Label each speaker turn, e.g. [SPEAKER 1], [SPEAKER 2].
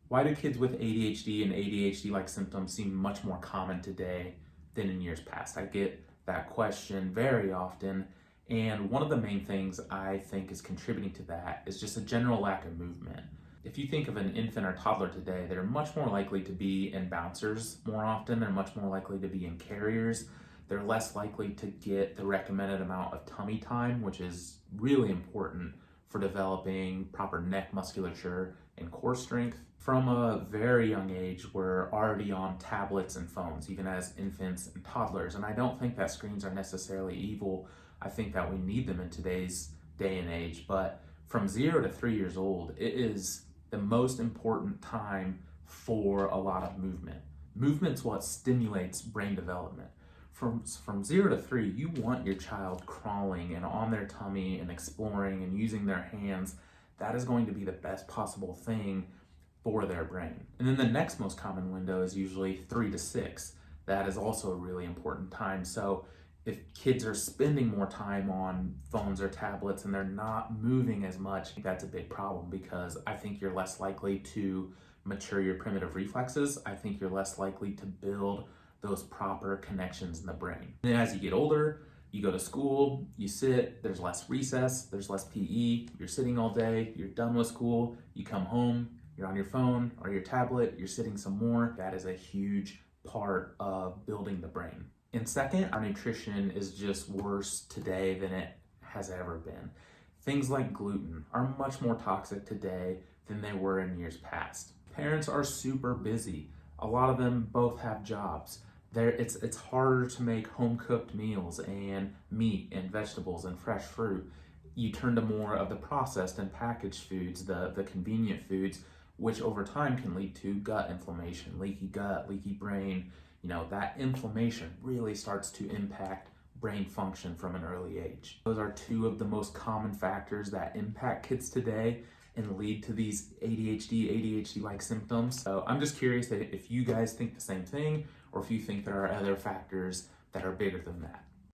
[SPEAKER 1] Why do kids with ADHD and ADHD-like symptoms seem much more common today than in years past? I get that question very often, and one of the main things I think is contributing to that is just a general lack of movement. If you think of an infant or toddler today, they're much more likely to be in bouncers more often, they're much more likely to be in carriers, they're less likely to get the recommended amount of tummy time, which is really important for developing proper neck musculature and core strength. From a very young age, we're already on tablets and phones, even as infants and toddlers. And I don't think that screens are necessarily evil. I think that we need them in today's day and age. But from 0 to 3 years old, it is the most important time for a lot of movement. Movement's what stimulates brain development. From 0 to 3, you want your child crawling and on their tummy and exploring and using their hands. That is going to be the best possible thing for their brain. And then the next most common window is usually 3 to 6. That is also a really important time. So if kids are spending more time on phones or tablets and they're not moving as much, that's a big problem, because I think you're less likely to mature your primitive reflexes. I think you're less likely to build those proper connections in the brain. And as you get older, you go to school, you sit, there's less recess, there's less PE, you're sitting all day, you're done with school, you come home, you're on your phone or your tablet, you're sitting some more. That is a huge part of building the brain. And second, our nutrition is just worse today than it has ever been. Things like gluten are much more toxic today than they were in years past. Parents are super busy. A lot of them both have jobs. It's harder to make home-cooked meals and meat and vegetables and fresh fruit. You turn to more of the processed and packaged foods, the convenient foods, which over time can lead to gut inflammation, leaky gut, leaky brain. That inflammation really starts to impact brain function from an early age. Those are two of the most common factors that impact kids today and lead to these ADHD-like symptoms. So I'm just curious if you guys think the same thing, or if you think there are other factors that are bigger than that.